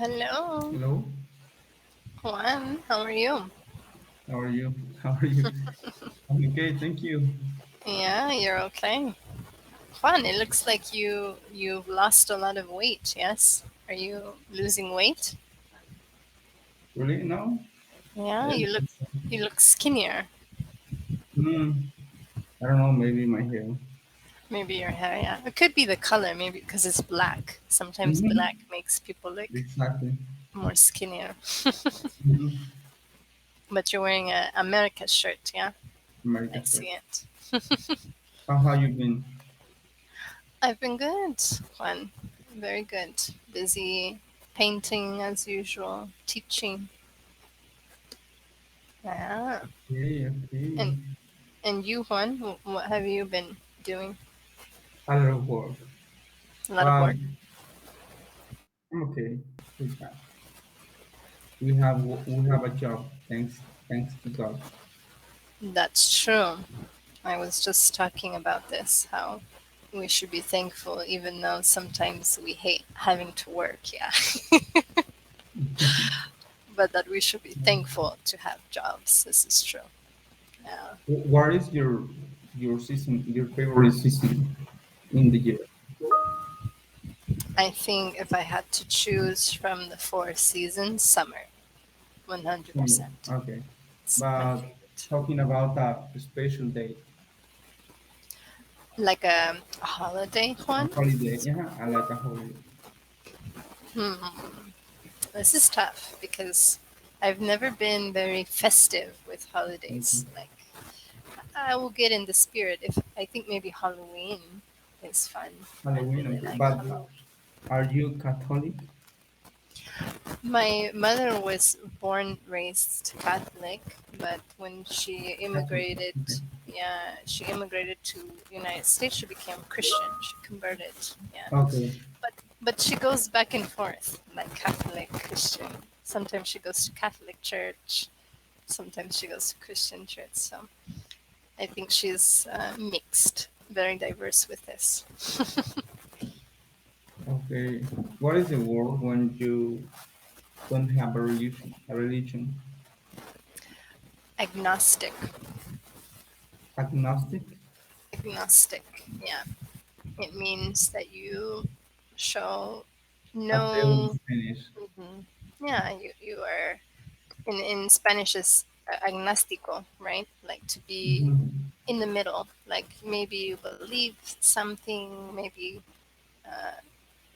Hello, Hello, Juan. How are you? how are you? How are you? I'm okay, thank you. Yeah, you're okay. Juan, it looks like you've lost a lot of weight. Yes, are you losing weight? Really? No? Yeah, Yes. you look skinnier. Hmm. I don't know, maybe my hair. Maybe your hair. Yeah, it could be the color. Maybe because it's black. Sometimes black Mm-hmm. makes people look Exactly. more skinnier. Mm-hmm. But you're wearing a America shirt. Yeah, I America shirt. see it. How you been? I've been good, Juan. Very good. Busy painting as usual, teaching. Yeah. Okay, okay. And and you, Juan, what have you been doing? A lot of work. A lot of But work. I'm okay with that. We have a job, thanks to God. That's true. I was just talking about this, how we should be thankful even though sometimes we hate having to work, yeah. But that we should be thankful to have jobs. This is true. Yeah. What is your season, your favorite season in the year? I think if I had to choose from the four seasons, summer, Summer. 100%. Okay. It's my But favorite. talking about a special day. Like a holiday A one? holiday, yeah, I like a holiday. Hmm. This is tough because I've never been very festive with holidays. Okay. Like I will get in the spirit if I think maybe Halloween is fun. I Halloween, really okay. like But Halloween. are you Catholic? My mother was born raised Catholic, but when she Catholic. immigrated, Okay. yeah, she immigrated to United States. She became Christian. She converted, yeah. Okay. But she goes back and forth, like Catholic, Christian. Sometimes she goes to Catholic church. Sometimes she goes to Christian church. So I think she's mixed, very diverse with this. Okay. What is the word when you don't have a religion? A religion? Agnostic. Agnostic? Agnostic. Yeah. It means that you show Ateo in no. Spanish. Mhm. Yeah, you are. In Spanish is agnostico, right? Like to be Mm-hmm. in the middle. Like maybe you believe something, maybe uh,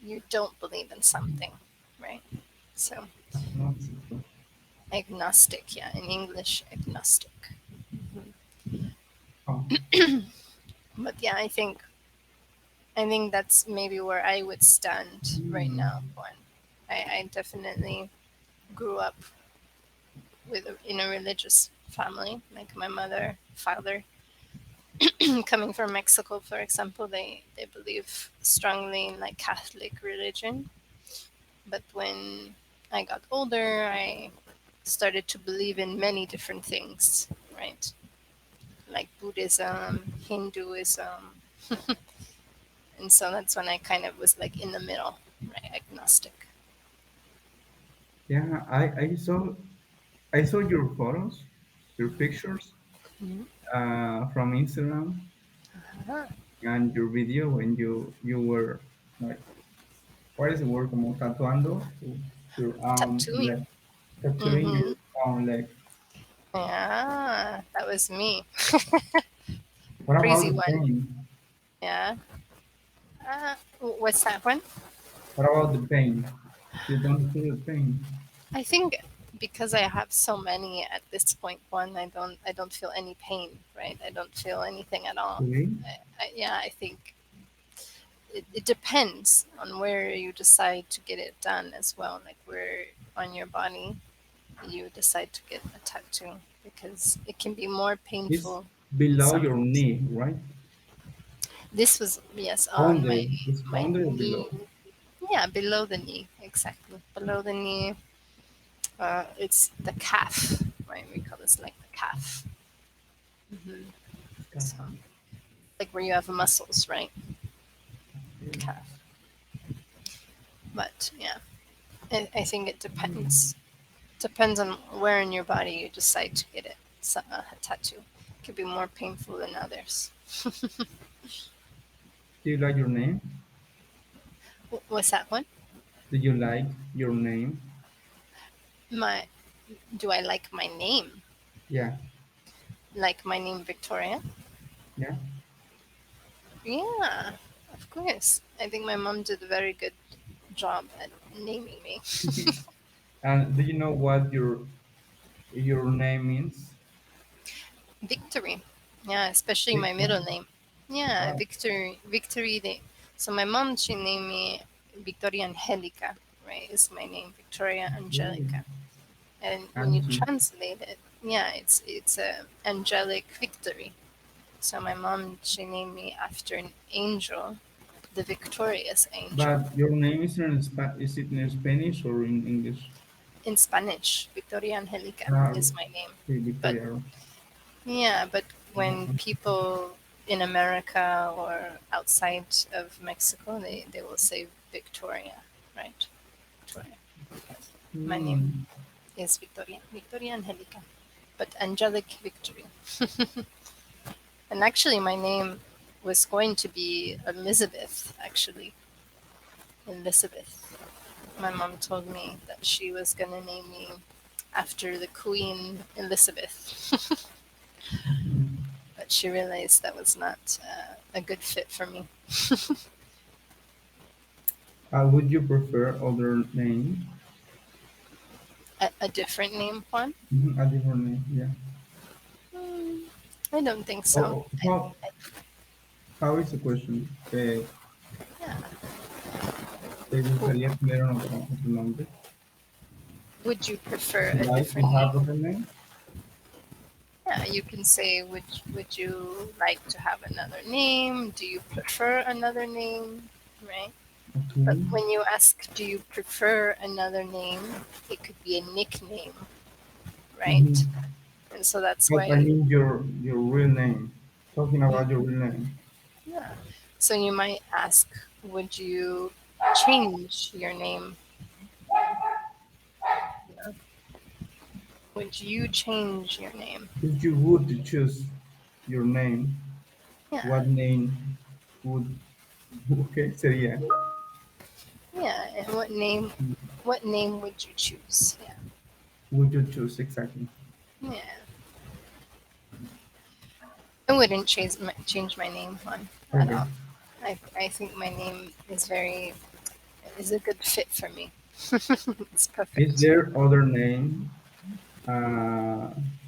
you don't believe in something, right? So Agnostic. agnostic, yeah, in English, agnostic. Oh, But yeah, I think that's maybe where I would stand right now. mm. One, I definitely grew up in a religious family, like my mother, father. Coming from Mexico, for example, they believe strongly in like Catholic religion. But when I got older, I started to believe in many different things, right? Like Buddhism, Hinduism. And so that's when I kind of was like in the middle, right? Agnostic. Yeah, I saw your photos, your pictures Mhm. from Instagram Ah, and your video when you were like, what is the word? Como tatuando your own tattooing. leg, tattooing Hmm. your own leg. Yeah, that was me. What about Crazy the one. pain? Yeah. What's that one? What about the pain? You don't feel pain. I think because I have so many at this point, one, I don't feel any pain, right? I don't feel anything at all. Really? Yeah, I think it depends on where you decide to get it done as well, like where on your body you decide to get a tattoo because it can be more It's painful in below some your ways. knee, right? This was, yes, on Under. my It's my under or knee. below? Yeah, below the knee, exactly. Below the knee. It's the calf, right? We call this like the calf. Hmm. So, like where you have muscles, right? Okay. Calf. But yeah. I think it depends on where in your body you decide to get it. A tattoo it could be more painful than others. Do you like your name? What's that one? Do you like your name? My Do I like my name? Yeah, Like my name Victoria? yeah. Yeah, of course. I think my mom did a very good job at naming me. And do you know what your name means? Victory. Yeah, especially my Victor. middle name. Yeah, Wow. Victory. Victory. So my mom, she named me Victoria Angelica, right? Is my name Victoria Okay. Angelica. And when you Angie. translate it, yeah, it's a angelic victory. So my mom, she named me after an angel, the victorious angel. But your name is it in Spanish or in English? In Spanish, Victoria Angelica Ah, is my name. sí, But Victoria. yeah, but when people in America or outside of Mexico, they will say Victoria, right? Victoria. My name Mm. is Victoria, Victoria Angelica, but angelic victory. And actually, my name was going to be Elizabeth, actually. Elizabeth. My mom told me that she was going to name me after the Queen Elizabeth. But she realized that was not a good fit for me. Would you prefer other name? A different name, Juan? Mhm, a different name, yeah. Hmm, I don't think so. Oh, how is the question? Yeah. ¿Te W- gustaría tener otro nombre? Would you prefer Would a you like to different have name? other name? Yeah, you can say, would you like to have another name? Do you prefer another name? Right? But Okay. when you ask, do you prefer another name, it could be a nickname, right? Mm-hmm. And so that's But I why, mean your real name. Talking mm, about your real name. yeah. So you might ask, would you change your name? Yeah. Would you change your name? If you would choose your name, Yeah. what name would okay sería? Yeah. And what name would you choose? Yeah. Would you choose exactly? Yeah. I wouldn't change my name one at Okay. all. I think my name is a good fit for me. It's Is perfect. there other name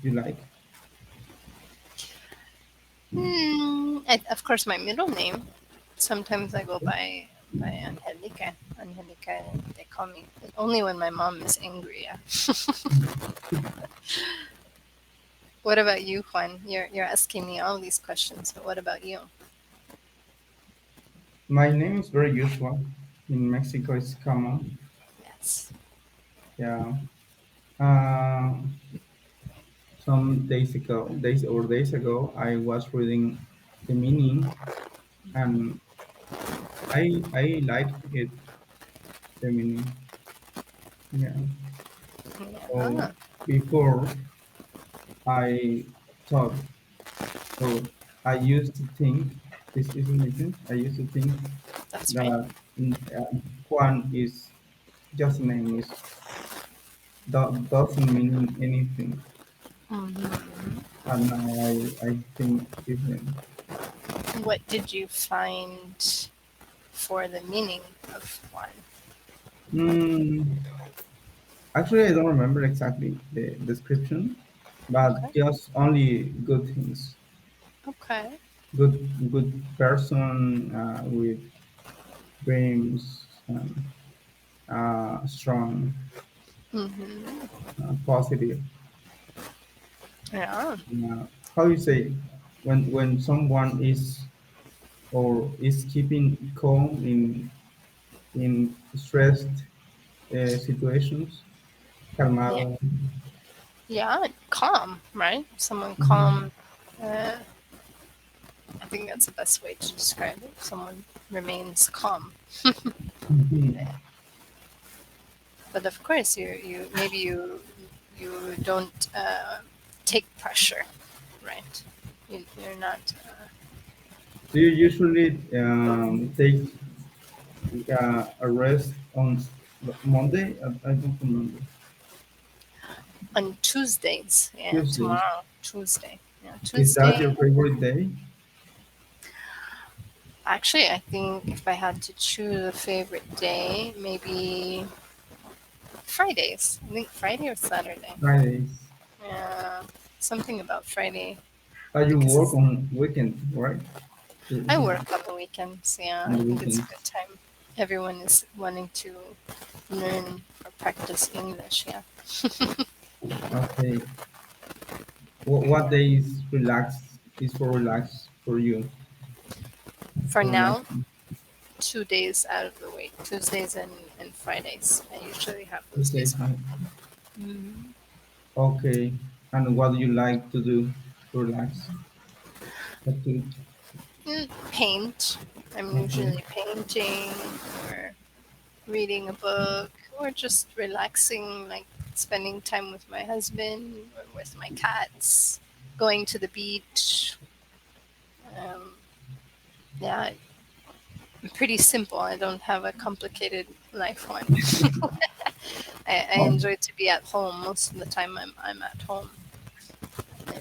you like? Of course, my middle name. Sometimes I go by Angelica. Angelica, they call me. Only when my mom is angry. Yeah. What about you, Juan? You're asking me all these questions, but what about you? My name is very usual. In Mexico, it's common. Yes. Yeah. Uh, some days ago, I was reading the meaning, and I liked it. The meaning. Yeah. So Yeah. before I thought, or I used to think, this is mentioned. I used to think That's right. that Juan is just a name. Is doesn't mean anything. Hmm. And now I think different. What did you find for the meaning of Juan? Mm, actually, I don't remember exactly the description, but Okay. just only good things. Okay. Good person with dreams and strong, Hmm. positive. Yeah. How do you say when someone is or is keeping calm in stressed situations, Yeah. calmado. Yeah. Calm, right? Someone Mhm. calm. Uh, I think that's the best way to describe it. Someone remains calm. Mhm. but of course, you maybe you don't take pressure, right? You're not Do you usually take a rest on Monday? I don't remember. on Tuesdays. Yeah, Tuesdays. tomorrow, Tuesday. Yeah, Is that Tuesday. your favorite day? Actually, I think if I had to choose a favorite day, maybe Fridays. I think Friday or Saturday. Fridays. Yeah, something about Friday You because work on weekend, right? I Mhm. work on the weekends. Yeah, On I the think it's a weekends. good time. Everyone is wanting to learn or practice English. Yeah. Okay. What day is relaxed? Is for relax for you? For For now, relaxing. 2 days out of the way. Tuesdays and Fridays. I usually have those Tuesday. days off. Mhm. Okay. And what do you like to do to relax? Activity. Paint. I'm Okay. usually painting or reading a book or just relaxing, like spending time with my husband or with my cats, going to the beach. Um, yeah, I'm pretty simple. I don't have a complicated life one. I Oh, enjoy to be at home most of the time. I'm at home.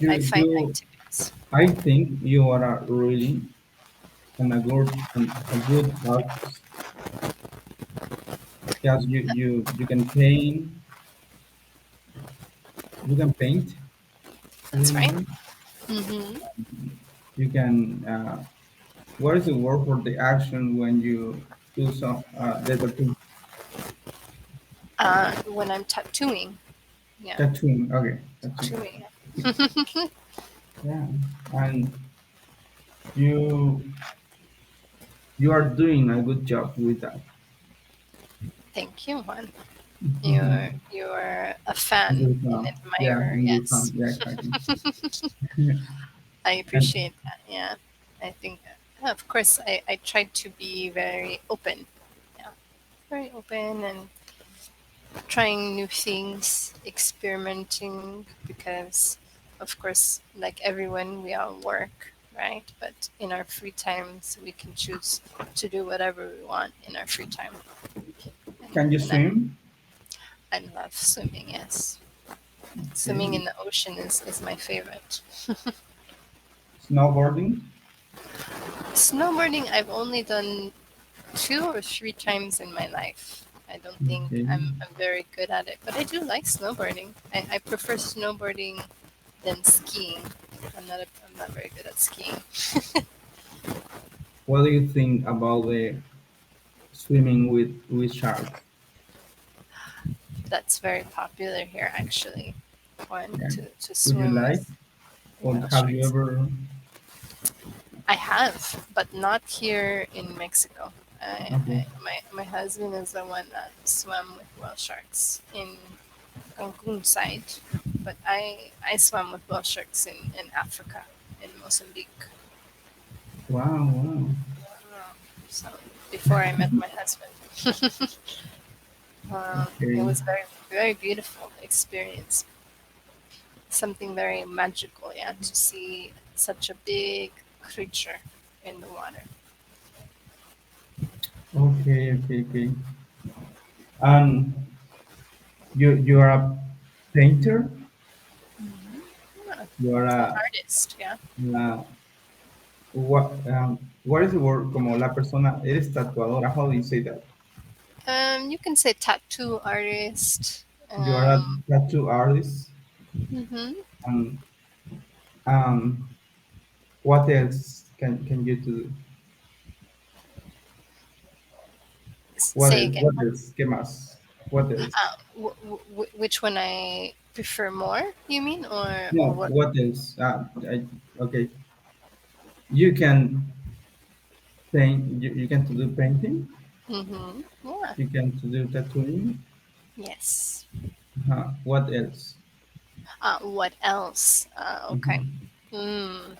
I you find you. activities. I think you are a really and a good artist. Because you can paint. You can paint. That's right. Really. hmm You can. What is the word for the action when you do some the tattoo? when I'm tattooing, yeah, Tattooing. Okay, tattooing. tattooing. Yeah, and you you are doing a good job with that. Thank you, Juan. Mhm. You're a fan, Good an job. Yeah, admirer. and you Yes, found yeah exactly. I And appreciate that. Yeah, I think, of course, I try to be very open. Yeah, very open and trying new things, experimenting because, of course, like everyone, we all work, right? But in our free times, we can choose to do whatever we want in our free time. can you And swim? I love swimming, yes. Swimming Okay. in the ocean is my favorite. Snowboarding. Snowboarding, I've only done 2 or 3 times in my life. I don't think Okay. I'm very good at it, but I do like snowboarding. I prefer snowboarding than skiing. I'm not very good at skiing. What do you think about the swimming with sharks? That's very popular here, actually. One Yeah. to Would you swim like, with or whale have you sharks. ever? I have, but not here in Mexico. Okay. My husband is the one that swam with whale sharks in Cancun side, but I swam with whale sharks in Africa, in Mozambique. Wow. Wow. So before I met my husband, it Okay. was very beautiful experience. Something very magical, yeah, to see such a big creature in the water. Okay. Okay. Okay. And you are a painter. Yeah, You are an artist, yeah. a what is the word? Como la persona. Eres tatuadora. How do you say that? You can say tattoo artist. You are a tattoo artist. Mhm. And um, what else can you do? What Say else? again. What else? ¿Qué más? What else? Which one I prefer more? You mean, or No, what? what else? Okay, you can paint. You can to do painting. Yeah. You can to do tattooing. Yes. What else? What else? Okay. Mhm. Hmm.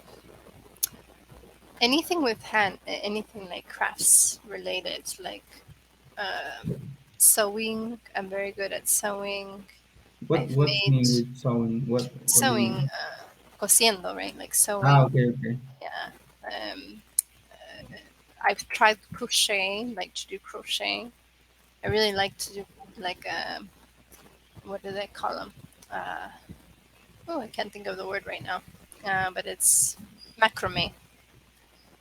Anything with hand, anything like crafts related, like Sewing. I'm very good at sewing. I've What's made mean with sewing? What do you sewing, mean? cosiendo, right? Like Ah, sewing. okay, okay. Yeah. Um, I've tried crocheting, like to do crocheting. I really like to do like what do they call them? Uh, oh, I can't think of the word right now. But it's macrame.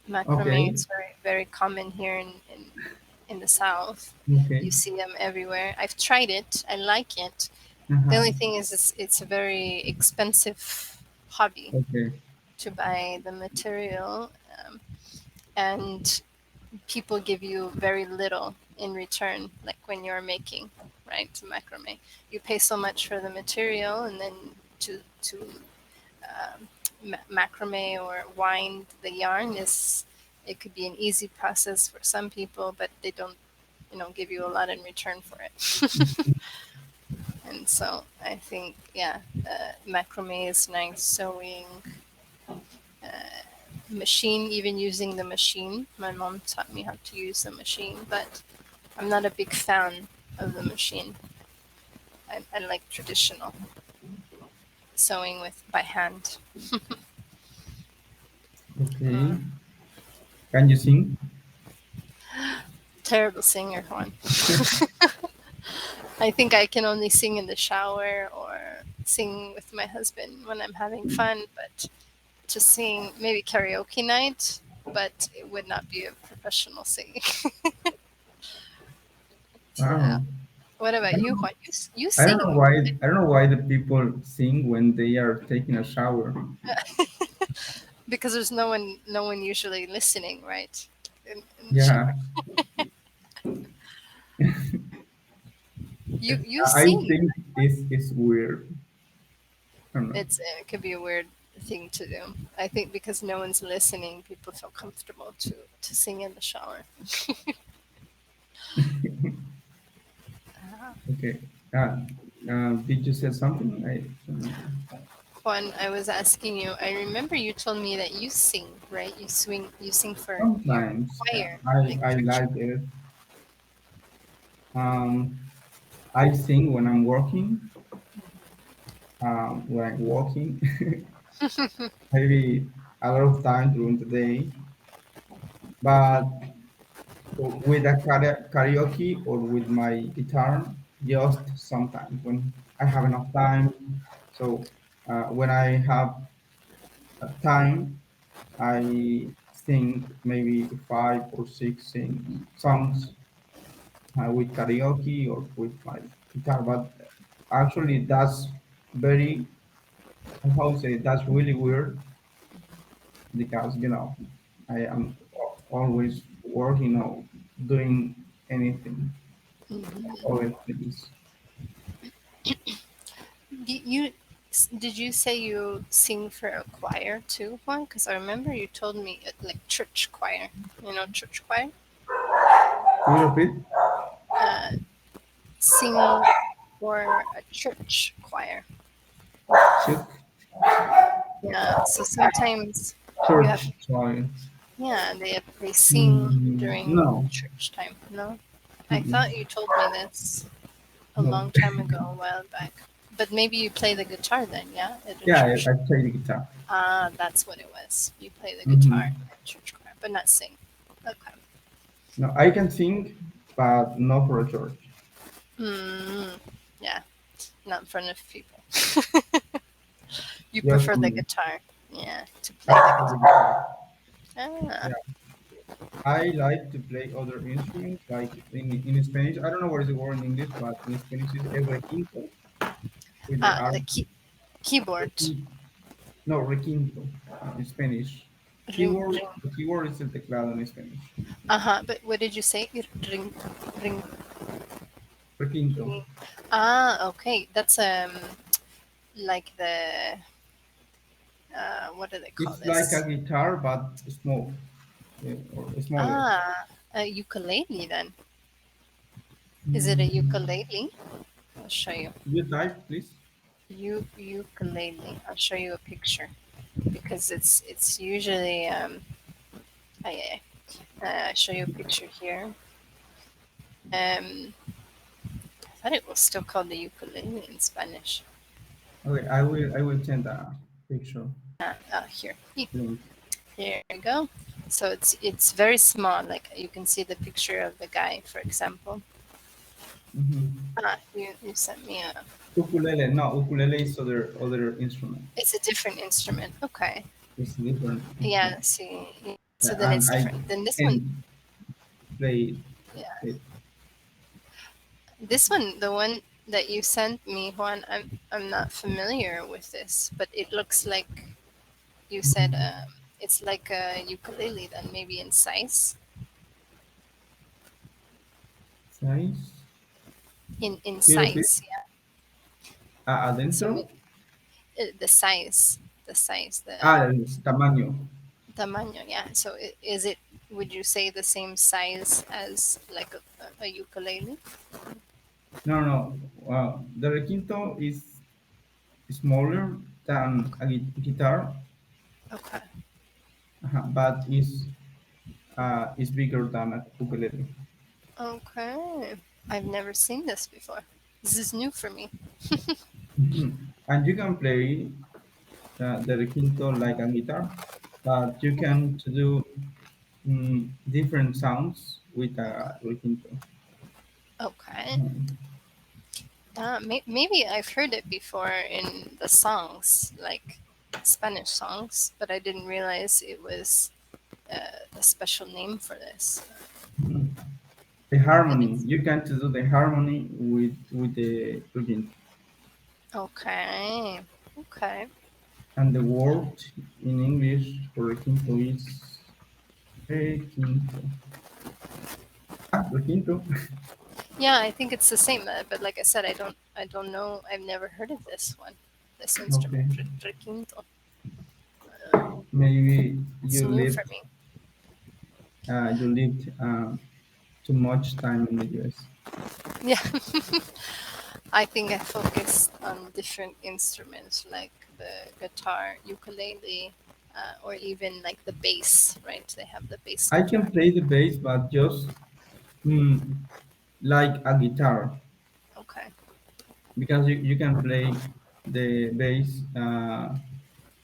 Macrame Okay, is very common here in the south. okay. You see them everywhere. I've tried it. I like it. The Uh-huh. only thing is, it's a very expensive hobby Okay. to buy the material, and people give you very little in return. Like when you're making, right, macrame, you pay so much for the material, and then to macrame or wind the yarn is, it could be an easy process for some people, but they don't, give you a lot in return for it. And so I think, yeah, macrame is nice. Sewing, machine, even using the machine. My mom taught me how to use the machine, but I'm not a big fan of the machine. I like traditional sewing with by hand. Okay. Can you sing? Terrible singer, Juan. I think I can only sing in the shower or sing with my husband when I'm having fun, but to sing maybe karaoke night, but it would not be a professional singing. Yeah. Wow. What I about you, don't, Juan? You I don't know sing. why. I don't know why the people sing when they are taking a shower. Because there's no one usually listening, right? In the shower. Yeah, You I sing. think this is weird. I don't know. It could be a weird thing to do. I think because no one's listening, people feel comfortable to sing in the shower. Okay. Uh, did you say something? I don't know. Juan, I was asking you. I remember you told me that you sing, right? You sing for your Sometimes choir, like I church. like it. Um, I sing when I'm walking, maybe a lot of time during the day, but with a karaoke or with my guitar, just sometimes when I have enough time. So when I have time, I sing maybe 5 or 6 songs with karaoke or with my guitar. But actually, that's very, how to say, that's really weird because I am always working or doing anything, other things. Did you say you sing for a choir too, Juan? Because I remember you told me like church choir. Church choir. Can you repeat? Uh, Sing for a church choir. Church, Yeah. So sometimes you have, church, sorry. yeah, they sing during No. church time. No, I Mm-mm. thought you told me this a No. long time ago, a while back. But maybe you play the guitar then, yeah, at a Yeah, church. I play the guitar. Ah, that's what it was. You play the guitar Hmm. at church choir, but not sing. Okay. No, I can sing, but not for a church. Mm, yeah, not in front of people. You Just prefer for the me. guitar, yeah, to I play the prefer the guitar. guitar. Ah, Yeah, I like to play other instruments, like in Spanish. I don't know what is the word in English, but in Spanish is el requinto with the R. the keyboard. Requi- No, requinto in Spanish. Ring, Keyboard. ring. The keyboard is el teclado in Spanish. But what did you say? Ring, ring, Requinto. ring. Okay. That's like the what do they call It's like a this? guitar, but small, or smaller. A ukulele then. Is it a Mm, ukulele? I'll show you. you type, please. Ukulele. I'll show you a picture because it's usually I show you a picture here. Um, thought it was still called the ukulele in Spanish. Okay, I will send a picture Here, link. here you go. So it's very small. Like you can see the picture of the guy, for example. Mm-hmm. You sent me a. Ukulele, no, ukulele is other instrument. It's a different instrument. Okay. It's different Yeah. instrument. See. Yeah, so Yeah, then and it's I different. Then this one. can play Yeah. it. This one, the one that you sent me, Juan. I'm not familiar with this, but it looks like you said Mhm. it's like a ukulele. Then maybe in size. Size. In Can you repeat? size. Yeah. So Adentro. the size. The size. El tamaño. Tamaño, yeah. So is it? Would you say the same size as like a ukulele? No, no. The requinto is smaller than a guitar, Okay. but is bigger than a ukulele. Okay. I've never seen this before. This is new for me. Mhm. And you can play the requinto like a guitar, but you can to do different sounds with Okay. a requinto. Okay. Mhm. Maybe I've heard it before in the songs, like Spanish songs, but I didn't realize it was a special name for this. Mhm. The But harmony, it's you can to do the harmony with the requinto. okay. Okay. And the word in English for requinto is requinto. Requinto. Yeah, I think it's the same. But like I said, I don't know. I've never heard of this one, this Okay. instrument, requinto. Uh, Maybe it's new for me. you lived too much time in the US. Yeah, I think I focused on different instruments like the guitar, ukulele, or even like the bass. Right? They have the bass I can guitar. play the bass, but just mm, like a guitar, Okay. because you can play the bass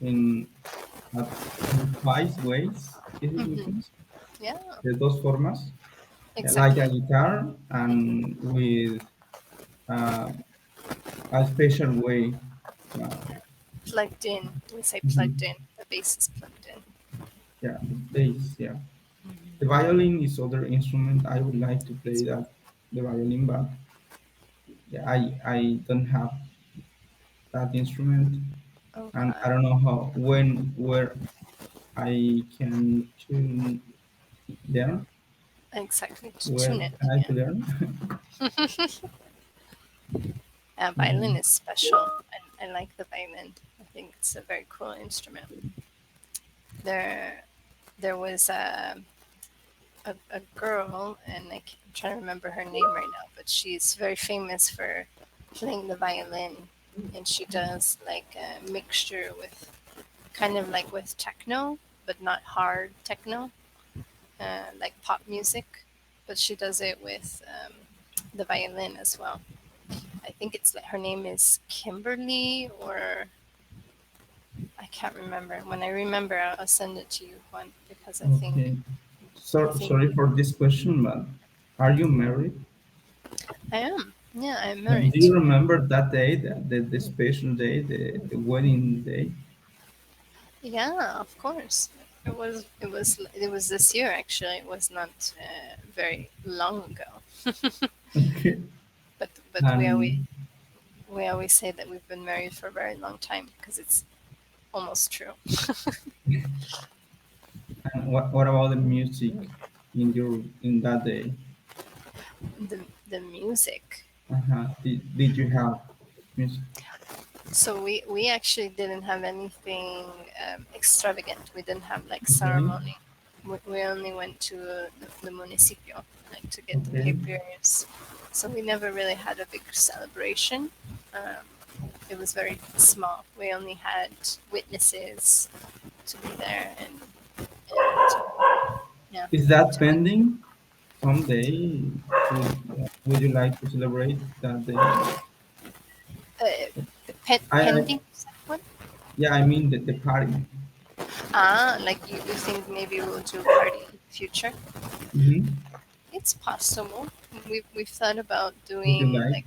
in uh, twice ways. Is it Hmm. different? Yeah, De dos formas, like a exactly. guitar and with uh, a special way. Uh, Plugged in. We say plugged mhm. in. The bass is plugged in. Yeah, the bass. Yeah, the violin is other instrument. I would like to play that the violin, but yeah, I don't have that instrument, and I Okay. don't know how when where I can tune learn. Exactly. To Where tune it. can I Yeah. to learn? Violin is special. I like the violin. I think it's a very cool instrument. There, there was a girl, and I'm trying to remember her name right now, but she's very famous for playing the violin, and she does like a mixture with kind of like with techno, but not hard techno, like pop music, but she does it with the violin as well. I think it's like her name is Kimberly, or I can't remember. When I remember, I'll send it to you, Juan, because Okay. I So think sorry for this question, but are you married? I am. Yeah, I'm Do married. you remember that day, the special day, the wedding day? Yeah, of course. It was this year actually. It was not very long ago. Okay. But And we always say that we've been married for a very long time because it's almost true. what about the music in that day? The music. Did you have music? So we actually didn't have anything extravagant. We didn't have like Okay. ceremony. We only went to the municipio, like to get the Okay. papers. So we never really had a big celebration. Um, it was very small. We only had witnesses to be there and yeah, Is that to make. pending someday to? would you like to celebrate that day? The I pending one? yeah, I mean the party. Like you think maybe we'll do a party in the future? Mm-hmm. It's possible. We've thought about Would you doing like? like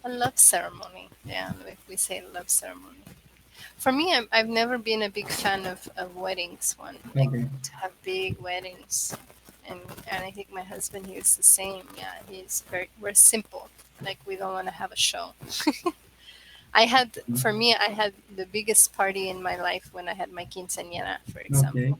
a love ceremony. Yeah, like we say love ceremony. For me, I've never been a big fan of weddings. One like Okay. to have big weddings, and I think my husband he is the same. Yeah, we're simple. Like we don't want to have a show. For me, I had the biggest party in my life when I had my quinceañera, for Okay. example.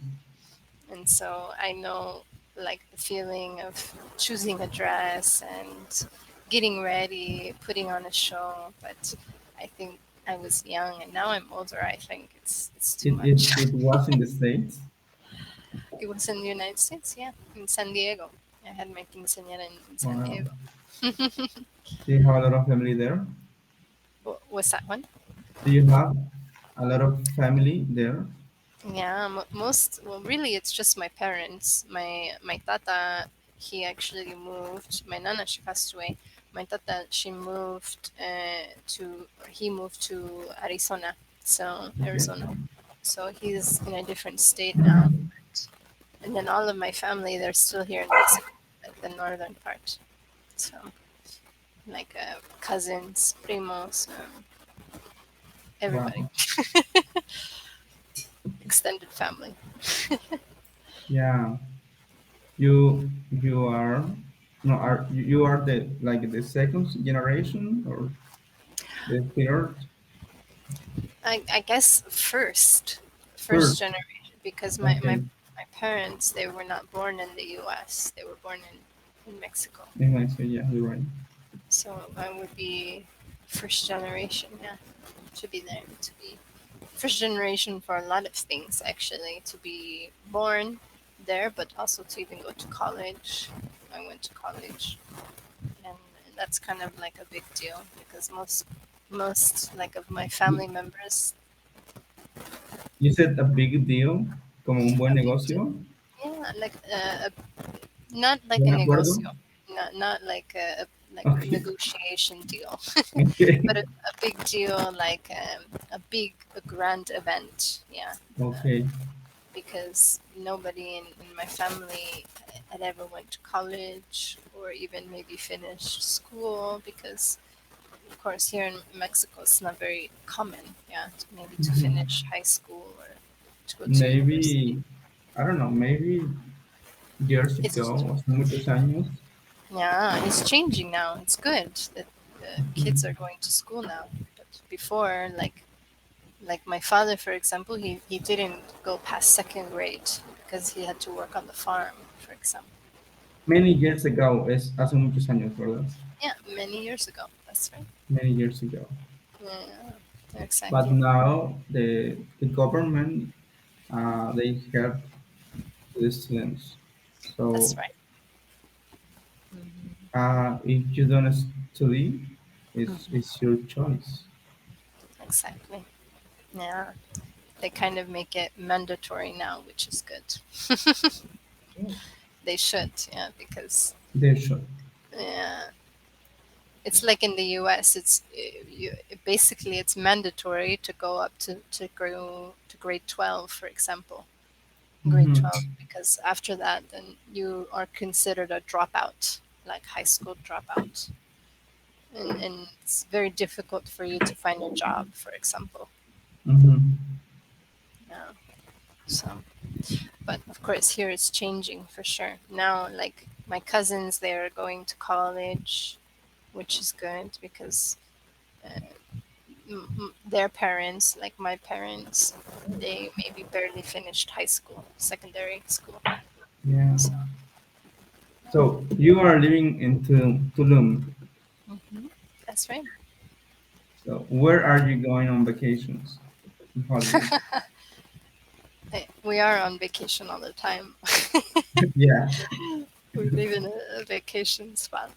And so I know like the feeling of choosing a dress and getting ready, putting on a show. But I think I was young and now I'm older. I think it's too It, it, much. it was in the States. It was in the United States, yeah, in San Diego. I had my quinceañera in San Wow. Diego. Do you have a lot of family there? Was that one? Do you have a lot of family there? Yeah, well, really, it's just my parents. My tata, he actually moved. My nana, she passed away. My tata, he moved to Arizona, so Okay. Arizona. So he's in a different state now. And then all of my family, they're still here in Mexico, like the northern part. So like cousins, primos, Wow. everybody, extended family. Yeah. You are no are you are the like the second generation or the third? I guess first First. generation, because Okay. my parents they were not born in the U.S. They were born in Mexico, Yeah, so yeah, you're right. so I would be first generation. Yeah, to be there, to be first generation for a lot of things actually. To be born there, but also to even go to college. I went to college, and that's kind of like a big deal because most like of my You, family members, you said a big deal, como un buen a big deal. negocio. Yeah, like not like a Buen acuerdo. negocio, not like like Okay. negotiation deal, Okay. but a big deal like a grand event. Yeah, Okay. because nobody in my family had ever went to college or even maybe finished school because of course here in Mexico it's not very common. Yeah, maybe to Mhm. finish high school or to go to university. Maybe I don't know. Maybe years It's ago, hace muchos años. Yeah, it's changing now. It's good that the kids are Mhm. going to school now. But before, like my father, for example, he didn't go past second grade because he had to work on the farm, for example. Many years ago, es hace muchos años, ¿verdad? Yeah, many years ago. That's right. Many years ago. Yeah, But exactly. now the government they help the students. That's So right. Hmm. if you don't study, Hmm. it's your choice. Exactly. Yeah, they kind of make it mandatory now, which is good. They should, yeah, because They should. yeah, it's like in the U.S. Basically it's mandatory to go up to go to grade 12, for example, grade Hmm. 12, because after that then you are considered a dropout, like high school dropout, and it's very difficult for you to find a job, for example. Hmm. Yeah. So, but of course here it's changing for sure. Now, like my cousins, they're going to college, which is good because their parents, like my parents, they maybe barely finished high school, secondary school. Yeah. So So you are living in Tulum. mhm, that's right. So where are you going on vacations, on holidays? We are on vacation all the time. Yeah. We live in a vacation spot.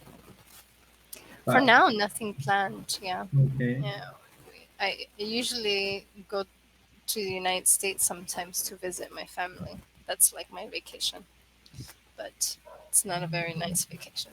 For But now, nothing planned. Yeah, okay. yeah. I usually go to the United States sometimes to visit my family. That's like my vacation, but it's not a very nice vacation.